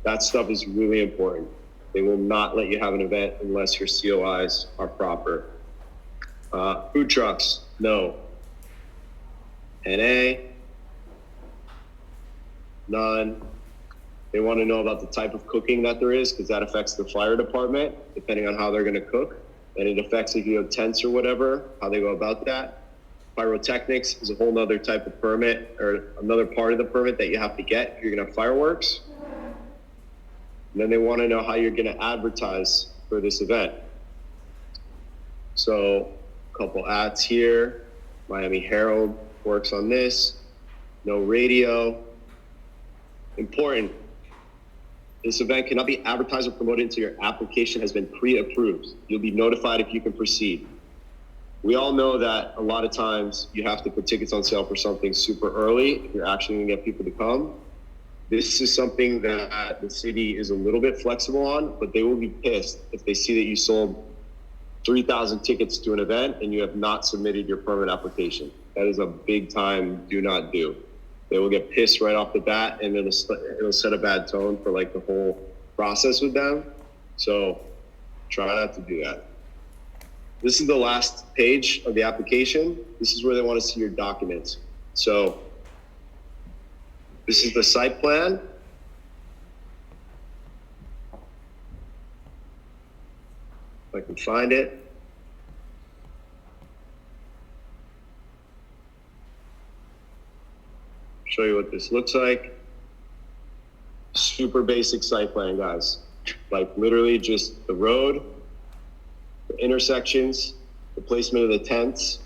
That stuff is really important. They will not let you have an event unless your COIs are proper. Food trucks, no. NA, none. They want to know about the type of cooking that there is, because that affects the fire department, depending on how they're going to cook. And it affects if you have tents or whatever, how they go about that. Pyrotechnics is a whole nother type of permit, or another part of the permit that you have to get if you're gonna have fireworks. And then they wanna know how you're gonna advertise for this event. So a couple ads here. Miami Herald works on this. No radio. Important. This event cannot be advertised or promoted until your application has been pre-approved. You'll be notified if you can proceed. We all know that a lot of times you have to put tickets on sale for something super early if you're actually gonna get people to come. This is something that the city is a little bit flexible on, but they will be pissed if they see that you sold 3,000 tickets to an event and you have not submitted your permit application. That is a big time do not do. They will get pissed right off the bat, and it'll set a bad tone for like the whole process with them. So try not to do that. This is the last page of the application. This is where they want to see your documents. So this is the site plan. If I can find it. Show you what this looks like. Super basic site plan, guys. Like literally just the road, the intersections, the placement of the tents,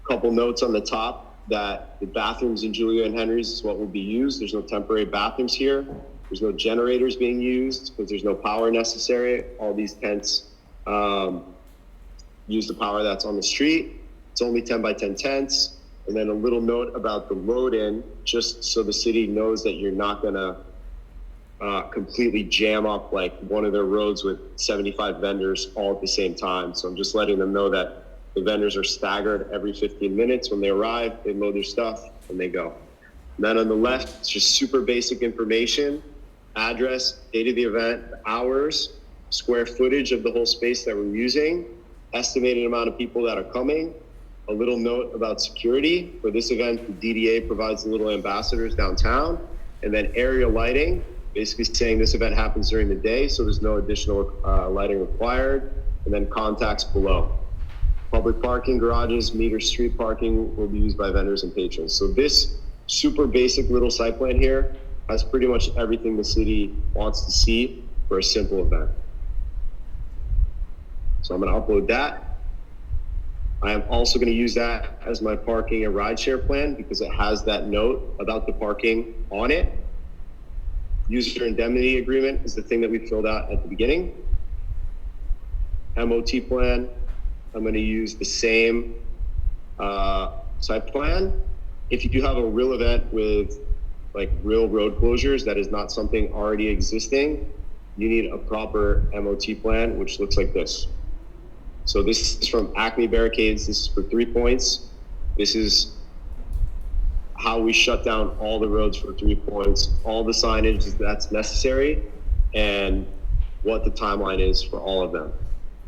a couple notes on the top that the bathrooms in Julia and Henry's is what will be used. There's no temporary bathrooms here. There's no generators being used because there's no power necessary. All these tents use the power that's on the street. It's only 10 by 10 tents. And then a little note about the load in, just so the city knows that you're not gonna completely jam up like one of their roads with 75 vendors all at the same time. So I'm just letting them know that the vendors are staggered every 15 minutes. When they arrive, they load their stuff and they go. And then on the left, it's just super basic information, address, date of the event, hours, square footage of the whole space that we're using, estimated amount of people that are coming, a little note about security. For this event, the DDA provides the little ambassadors downtown, and then area lighting, basically saying this event happens during the day, so there's no additional lighting required, and then contacts below. Public parking, garages, meter street parking will be used by vendors and patrons. So this super basic little site plan here has pretty much everything the city wants to see for a simple event. So I'm gonna upload that. I am also going to use that as my parking and rideshare plan because it has that note about the parking on it. User indemnity agreement is the thing that we filled out at the beginning. MOT plan, I'm going to use the same site plan. If you do have a real event with like real road closures that is not something already existing, you need a proper MOT plan, which looks like this. So this is from Acme Barricades. This is for 3 points. This is how we shut down all the roads for 3 points, all the signage that's necessary, and what the timeline is for all of them.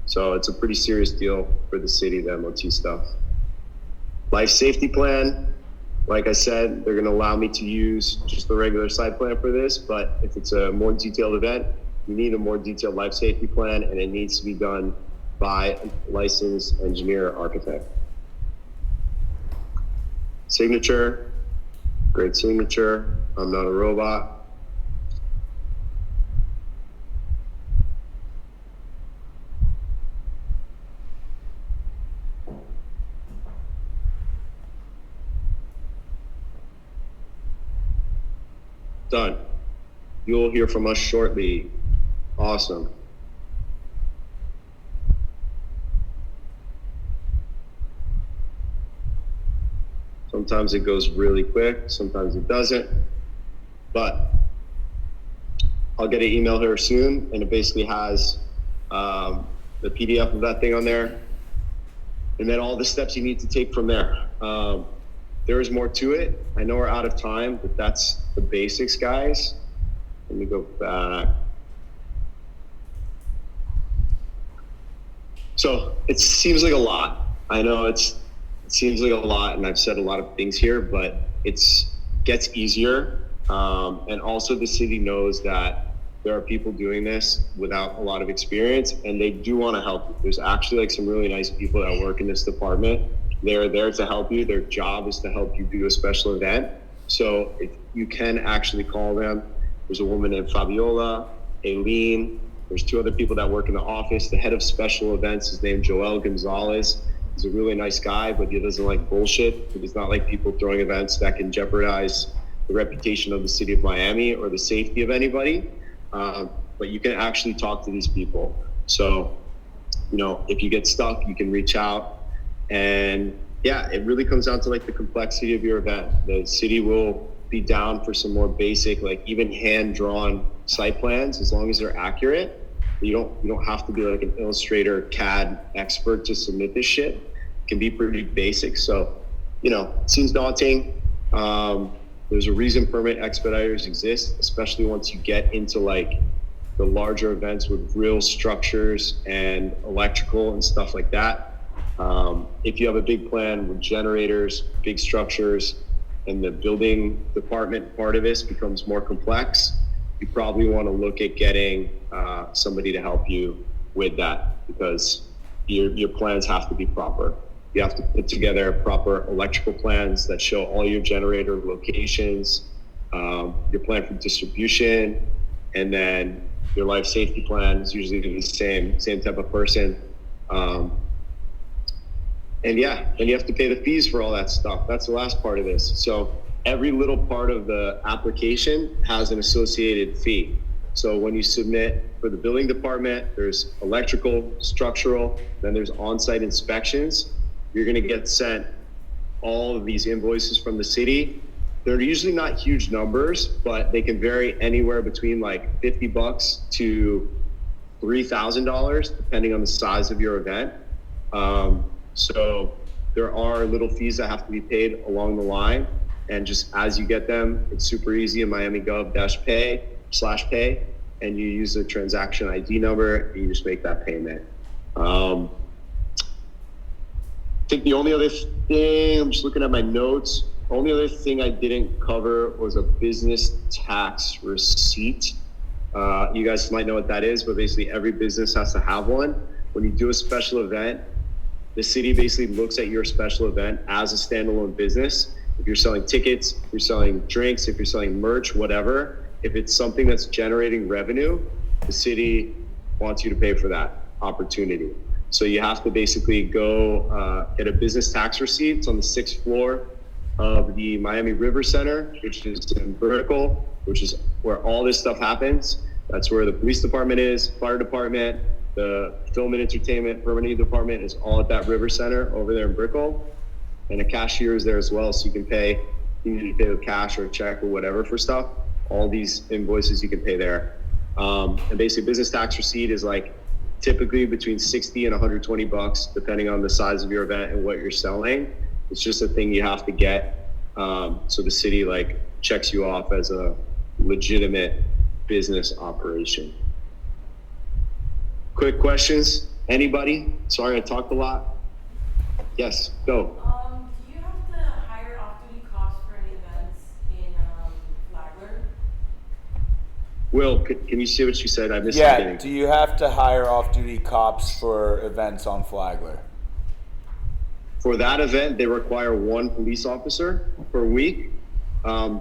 So it's a pretty serious deal for the city, the MOT stuff. Life safety plan. Like I said, they're gonna allow me to use just the regular site plan for this, but if it's a more detailed event, you need a more detailed life safety plan, and it needs to be done by a licensed engineer architect. Signature, great signature. I'm not a robot. Done. You'll hear from us shortly. Awesome. Sometimes it goes really quick, sometimes it doesn't, but I'll get an email here soon, and it basically has the PDF of that thing on there, and then all the steps you need to take from there. There is more to it. I know we're out of time, but that's the basics, guys. Let me go back. So it seems like a lot. I know it seems like a lot, and I've said a lot of things here, but gets easier. And also the city knows that there are people doing this without a lot of experience, and they do want to help you. There's actually like some really nice people that work in this department. They're there to help you. Their job is to help you do a special event. So if you can actually call them. There's a woman named Fabiola, Aileen. There's 2 other people that work in the office. The head of special events is named Joel Gonzalez. He's a really nice guy, but he doesn't like bullshit. He does not like people throwing events that can jeopardize the reputation of the city of Miami or the safety of anybody. but you can actually talk to these people. So, if you get stuck, you can reach out. And yeah, it really comes down to like the complexity of your event. The city will be down for some more basic, like even hand-drawn site plans, as long as they're accurate. You don't have to be like an Illustrator CAD expert to submit this shit. It can be pretty basic. So, it seems daunting. There's a reason permit expediters exist, especially once you get into like the larger events with real structures and electrical and stuff like that. If you have a big plan with generators, big structures, and the building department part of this becomes more complex, you probably want to look at getting somebody to help you with that, because your plans have to be proper. You have to put together proper electrical plans that show all your generator locations, your plan for distribution, and then your life safety plan is usually the same type of person. And yeah, then you have to pay the fees for all that stuff. That's the last part of this. So every little part of the application has an associated fee. So when you submit for the building department, there's electrical, structural, then there's on-site inspections. You're gonna get sent all of these invoices from the city. They're usually not huge numbers, but they can vary anywhere between like $50 to $3,000, depending on the size of your event. So there are little fees that have to be paid along the line. And just as you get them, it's super easy in miamigov-pay/pay, and you use the transaction ID number, and you just make that payment. I think the only other thing, I'm just looking at my notes, only other thing I didn't cover was a business tax receipt. You guys might know what that is, but basically every business has to have one. When you do a special event, the city basically looks at your special event as a standalone business. If you're selling tickets, if you're selling drinks, if you're selling merch, whatever, if it's something that's generating revenue, the city wants you to pay for that opportunity. So you have to basically go get a business tax receipt. It's on the 6th floor of the Miami River Center, which is in Brickell, which is where all this stuff happens. That's where the police department is, fire department, the film and entertainment permitting department is all at that River Center over there in Brickell. And a cashier is there as well, so you can pay, you need to pay with cash or a check or whatever for stuff. All these invoices you can pay there. And basically business tax receipt is like typically between 60 and 120 bucks, depending on the size of your event and what you're selling. It's just a thing you have to get. So the city like checks you off as a legitimate business operation. Quick questions, anybody? Sorry, I talked a lot. Yes, go. Do you have to hire off-duty cops for any events in Flagler? Will, can you see what she said? I missed the Yeah, beginning. do you have to hire off-duty cops for events on Flagler? For that event, they require one police officer per week.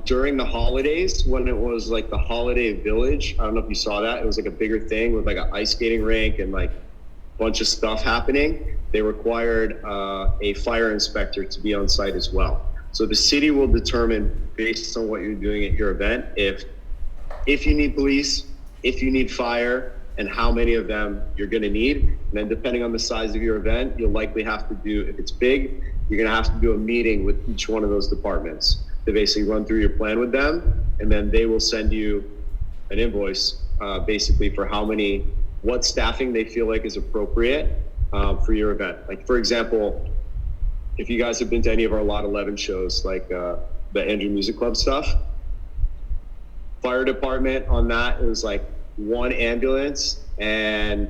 During the holidays, when it was like the holiday village, I don't know if you saw that, it was like a bigger thing with like an ice skating rink and like a bunch of stuff happening. They required a fire inspector to be on site as well. So the city will determine based on what you're doing at your event, if you need police, if you need fire, and how many of them you're gonna need. And then depending on the size of your event, you'll likely have to do, if it's big, you're gonna have to do a meeting with each one of those departments to basically run through your plan with them. And then they will send you an invoice basically for what staffing they feel like is appropriate for your event. Like for example, if you guys have been to any of our Lot 11 shows, like the Andrew Music Club stuff, fire department on that, it was like one ambulance and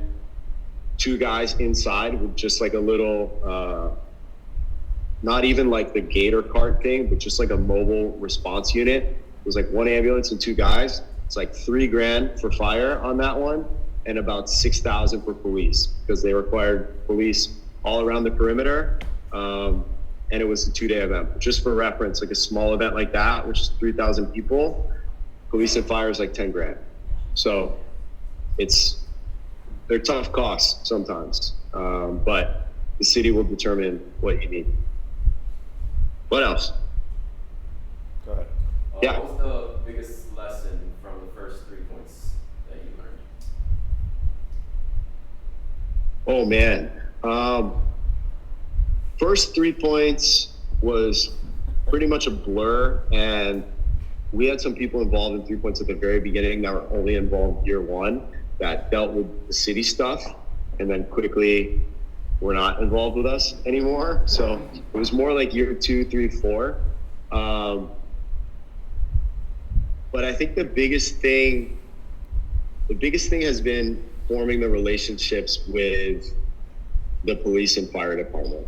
2 guys inside with just like a little, not even like the gator cart thing, but just like a mobile response unit. It was like 1 ambulance and 2 guys. It's like $3,000 for fire on that one and about $6,000 for police, because they required police all around the perimeter. And it was a 2-day event. Just for reference, like a small event like that, which is 3,000 people, police and fire is like $10,000. So they're tough costs sometimes, but the city will determine what you need. What else? Go ahead. Yeah. What was the biggest lesson from the first 3 points that you Oh man. First 3 points was pretty much a blur, and we had some people involved in 3 points at the very beginning that were only involved year one that dealt with the city stuff, and then quickly were not involved with us anymore. So it was more like year 2, 3, 4. But I think the biggest thing has been forming the relationships with the police and fire department.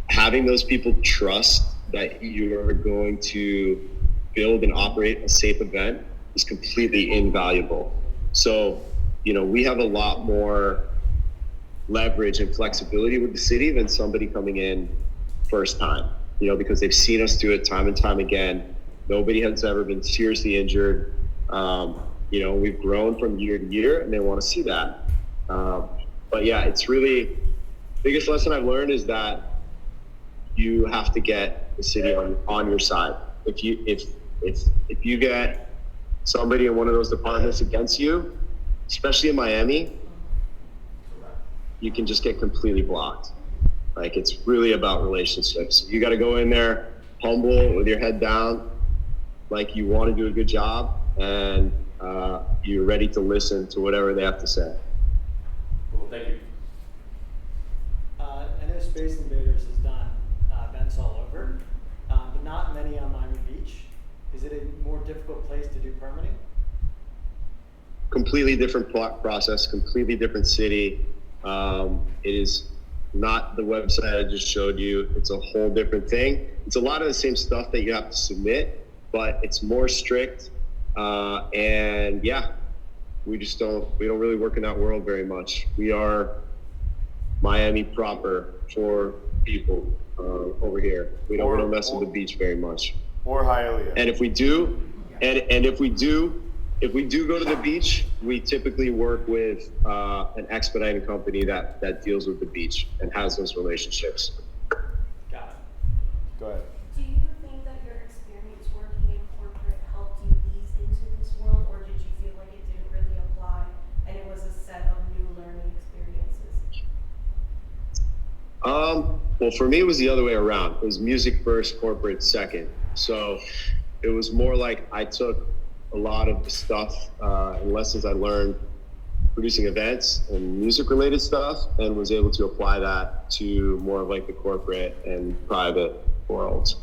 Having those people trust that you are going to build and operate a safe event is completely invaluable. So, we have a lot more leverage and flexibility with the city than somebody coming in first time, because they've seen us do it time and time again. Nobody has ever been seriously injured. We've grown from year to year, and they want to see that. But yeah, it's really, biggest lesson I've learned is that you have to get the city on your side. If you get somebody in one of those departments against you, especially in Miami, you can just get completely blocked. Like, it's really about relationships. You got to go in there humble with your head down, like you want to do a good job, and you're ready to listen to whatever they have to say. Cool, thank you. I know Space Invaders has done events all over, but not many on Miami Beach. Is it a more difficult place to do permitting? Completely different process, completely different city. It is not the website I just showed you. It's a whole different thing. It's a lot of the same stuff that you have to submit, but it's more strict. And yeah, we don't really work in that world very much. We are Miami proper for people over here. We don't mess with the beach very much. Or Hialeah. And if we do, if we do go to the beach, we typically work with an expediting company that deals with the beach and has those relationships. Got it. Go ahead. Do you think that your experience working in corporate helped you ease into this world, or did you feel like it didn't really apply and it was a set of new learning experiences? Well, for me, it was the other way around. It was music first, corporate second. So it was more like I took a lot of the stuff and lessons I learned producing events and music related stuff, and was able to apply that to more of like the corporate and private worlds.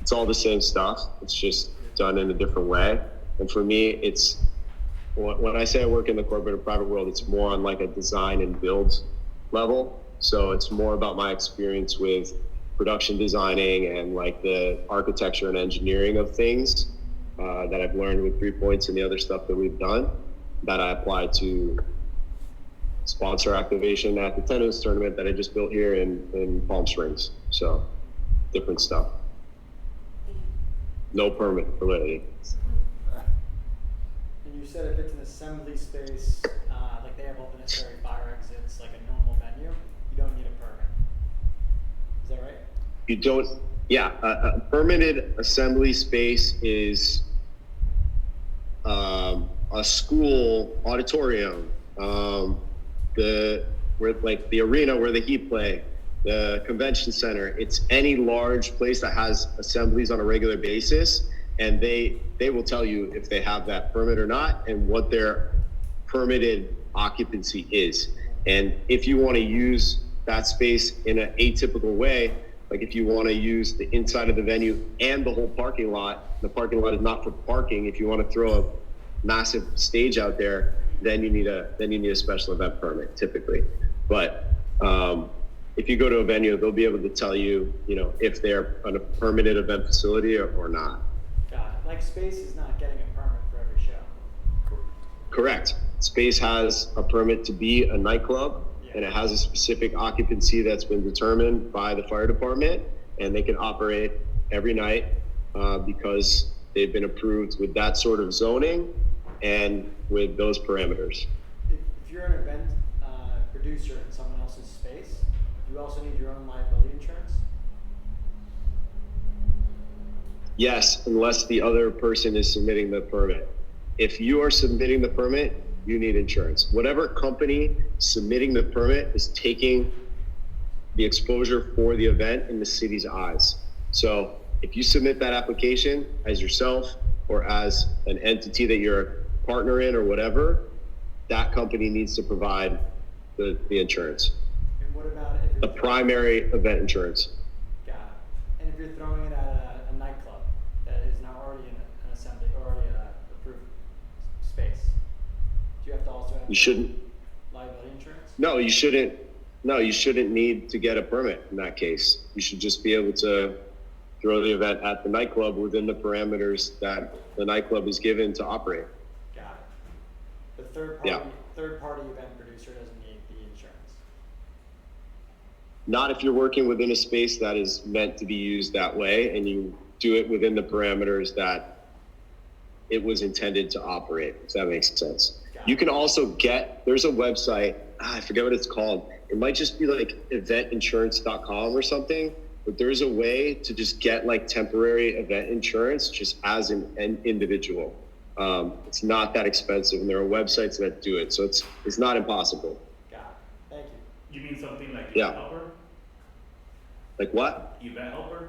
It's all the same stuff. It's just done in a different way. And for me, it's, when I say I work in the corporate and private world, it's more on like a design and build level. So it's more about my experience with production designing and like the architecture and engineering of things that I've learned with 3 points and the other stuff that we've done that I apply to sponsor activation at the tennis tournament that I just built here in Palm Springs. So different stuff. No permit related. And you said if it's an assembly space, like they have all the necessary fire exits, like a normal venue, you don't need a permit. Is that right? You don't, yeah, a permitted assembly space is a school auditorium, where the arena where the Heat play, the convention center. It's any large place that has assemblies on a regular basis, and they will tell you if they have that permit or not and what their permitted occupancy is. And if you want to use that space in an atypical way, like if you want to use the inside of the venue and the whole parking lot, the parking lot is not for parking. If you want to throw a massive stage out there, then you need a special event permit typically. But if you go to a venue, they'll be able to tell you, if they're on a permitted event facility or not. Got it. Like Space is not getting a permit for every show. Correct. Space has a permit to be a nightclub, and it has a specific occupancy that's been determined by the fire department, and they can operate every night because they've been approved with that sort of zoning and with those parameters. If you're an event producer in someone else's space, you also need your own liability insurance? Yes, unless the other person is submitting the permit. If you are submitting the permit, you need insurance. Whatever company submitting the permit is taking the exposure for the event in the city's eyes. So if you submit that application as yourself or as an entity that you're a partner in or whatever, that company needs to provide the insurance, And what about if the you're primary event insurance. Got it. And if you're throwing it at a nightclub that is now already in an assembly, already an approved space, do you have to also have You shouldn't. liability insurance? No, you shouldn't. No, you shouldn't need to get a permit in that case. You should just be able to throw the event at the nightclub within the parameters that the nightclub is given to operate. Got it. The third party event producer doesn't need the insurance. Not if you're working within a space that is meant to be used that way and you do it within the parameters that it was intended to operate, if that makes sense. You can also there's a website, I forget what it's called. It might just be like eventinsurance.com or something, but there's a way to just get like temporary event insurance just as an individual. It's not that expensive, and there are websites that do it, so it's not impossible. Got it. Thank you. You mean something like Yeah. Event Helper? Like what? Event Helper?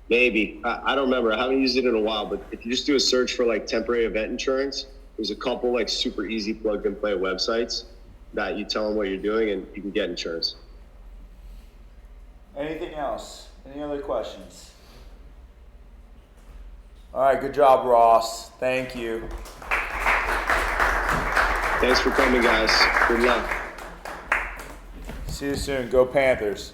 Maybe. I don't remember. I haven't used it in a while, but if you just do a search for like temporary event insurance, there's a couple like super easy plug and play websites that you tell them what you're doing and you can get insurance. Anything else? Any other questions? All right, good job, Ross. Thank you. Thanks for coming, guys. Good luck. See you soon. Go Panthers.